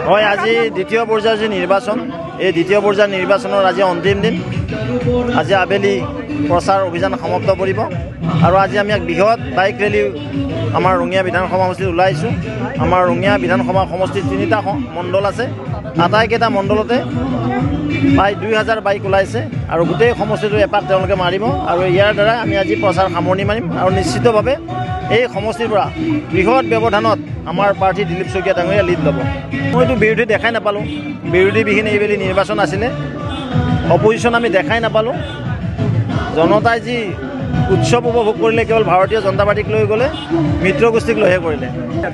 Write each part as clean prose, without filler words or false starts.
হয় আজি দ্বিতীয় পৰ্যায়ৰ যে নিৰ্বাচন এই দ্বিতীয় পৰ্যায়ৰ নিৰ্বাচনৰ আজি অন্তিম দিন আজি আবেলি প্ৰচাৰ অভিযান সমাপ্ত কৰিব আৰু আজি আমি এক বৃহৎ বাইক ৰেলী আমাৰ ৰঙিয়া বিধানসভা সমষ্টিত ওলাইছোঁ আমাৰ ৰঙিয়া বিধানসভা সমষ্টিত 3টা মণ্ডল আছে আটাইকেইটা মণ্ডলতে প্ৰায় 2000 বাইক ওলাইছে আৰু গোটেই সমষ্টিটো এপাক তেওঁলোকে মাৰিব আৰু ইয়াৰ দ্বাৰা আমি আজি প্ৰচাৰ সামৰণি মাৰিম আৰু নিশ্চিতভাৱে এই সমষ্টিৰ পৰা বৃহৎ ব্যৱধানত আমাৰ প্ৰাৰ্থী দিলীপ শইকীয়া ডাঙৰীয়া লিড ল'ব মইতো বিৰোধী দেখাই নাপালোঁ বিৰোধীবিহীন এইবেলি নিৰ্বাচন আছিলে অপজিশ্যন আমি দেখাই নাপালোঁ জনতাই যি উৎসৱ উপভোগ কৰিলে কেৱল ভাৰতীয় জনতা পাৰ্টিক লৈ গ'লে মিত্ৰগোষ্ঠীক লৈহে কৰিলে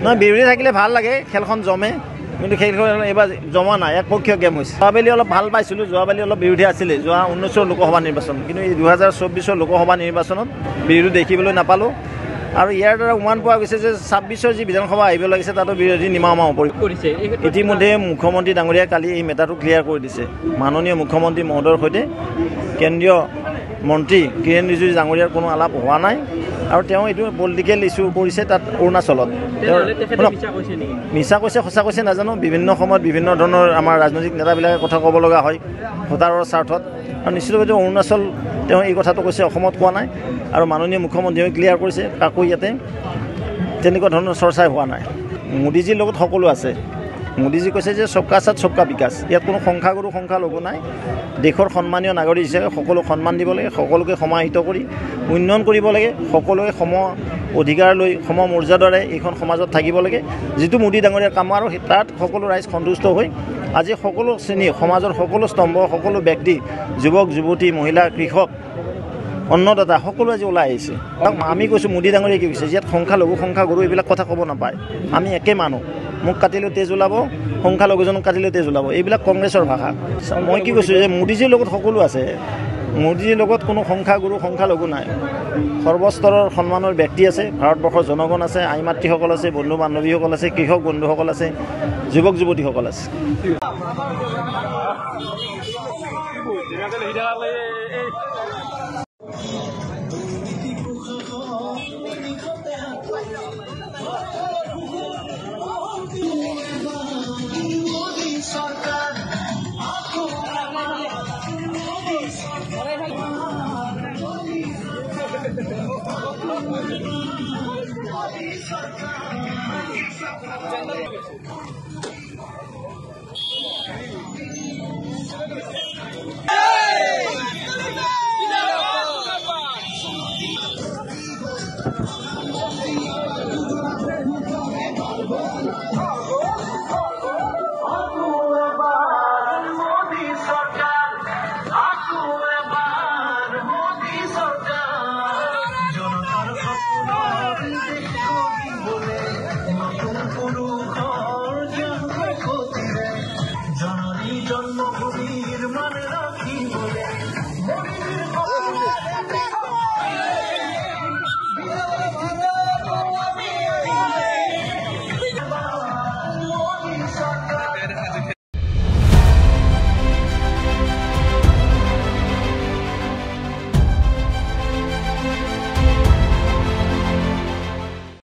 নহয় বিৰোধী থাকিলে ভাল লাগে খেলখন জমে কিন্তু খেলখন এইবাৰ জমা নাই একপক্ষীয় গেম হৈছে যোৱাবেলি অলপ ভাল পাইছিলোঁ যোৱাবেলি অলপ বিৰোধী আছিলে যোৱা 19ৰ লোকসভা নিৰ্বাচন কিন্তু এই 2024ৰ লোকসভা নিৰ্বাচনত বিৰোধী দেখিবলৈ নাপালোঁ আৰু ইয়াৰ দ্বাৰা উমান পোৱা গৈছে যে 26ৰ যি বিধানসভা আহিব লাগিছে তাতো বিৰোধী নিমাও কৰিছে ইতিমধ্যে মুখ্যমন্ত্ৰী ডাঙৰীয়াই কালি এই মেটাৰটো ক্লিয়াৰ কৰি দিছে মাননীয় মুখ্যমন্ত্ৰী মহোদয়ৰ সৈতে কেন্দ্ৰীয় মন্ত্ৰী কিৰেণ ৰিজিজু ডাঙৰীয়াৰ কোনো আলাপ হোৱা নাই আৰু তেওঁ এইটো পলিটিকেল ইছ্যু কৰিছে তাত অৰুণাচলত মিছা কৈছে সঁচা কৈছে নাজানো বিভিন্ন সময়ত বিভিন্ন ধৰণৰ আমাৰ ৰাজনৈতিক নেতাবিলাকে কথা ক'ব লগা হয় ভোটাৰৰ স্বাৰ্থত আৰু নিশ্চিতভাৱে অৰুণাচল তেওঁ এই কথাটো কৈছে অসমত কোৱা নাই আৰু মাননীয় মুখ্যমন্ত্ৰীয়ে ক্লিয়াৰ কৰিছে কাকো ইয়াতে তেনেকুৱা ধৰণৰ চৰ্চাই হোৱা নাই মোদীজীৰ লগত সকলো আছে মোদীজী কৈছে যে সবকা সাথ সবকা বিকাশ ইয়াত কোনো সংখ্যাগুৰু সংখ্যালঘু নাই দেশৰ সন্মানীয় নাগৰিক হিচাপে সকলো সন্মান দিব লাগে সকলোকে সমাহিত কৰি উন্নয়ন কৰিব লাগে সকলোৱে সম অধিকাৰ লৈ সম মৰ্যাদাৰে এইখন সমাজত থাকিব লাগে যিটো মোদী ডাঙৰীয়াৰ কাম আৰু তাত সকলো ৰাইজ সন্তুষ্ট হৈ আজি সকলো শ্ৰেণী সমাজৰ সকলো স্তম্ভ সকলো ব্যক্তি যুৱক যুৱতী মহিলা কৃষক অন্নদাতা সকলো আজি ওলাই আহিছে আমি কৈছোঁ মোদী ডাঙৰীয়াই কি কৈছে ইয়াত সংখ্যালঘু সংখ্যাগুৰু এইবিলাক কথা ক'ব নাপায় আমি একে মানুহ মোক কাটিলেও তেজ ওলাব সংখ্যালঘুজনক কাটিলেও তেজ ওলাব এইবিলাক কংগ্ৰেছৰ ভাষা মই কি কৈছোঁ যে মোদীজীৰ লগত সকলো আছে মোদীজীৰ লগত কোনো সংখ্যাগুৰু সংখ্যালঘু নাই সৰ্বস্তৰৰ সন্মানৰ ব্যক্তি আছে ভাৰতবৰ্ষৰ জনগণ আছে আই মাতৃসকল আছে বন্ধু বান্ধৱীসকল আছে কৃষক বন্ধুসকল আছে যুৱক যুৱতীসকল আছে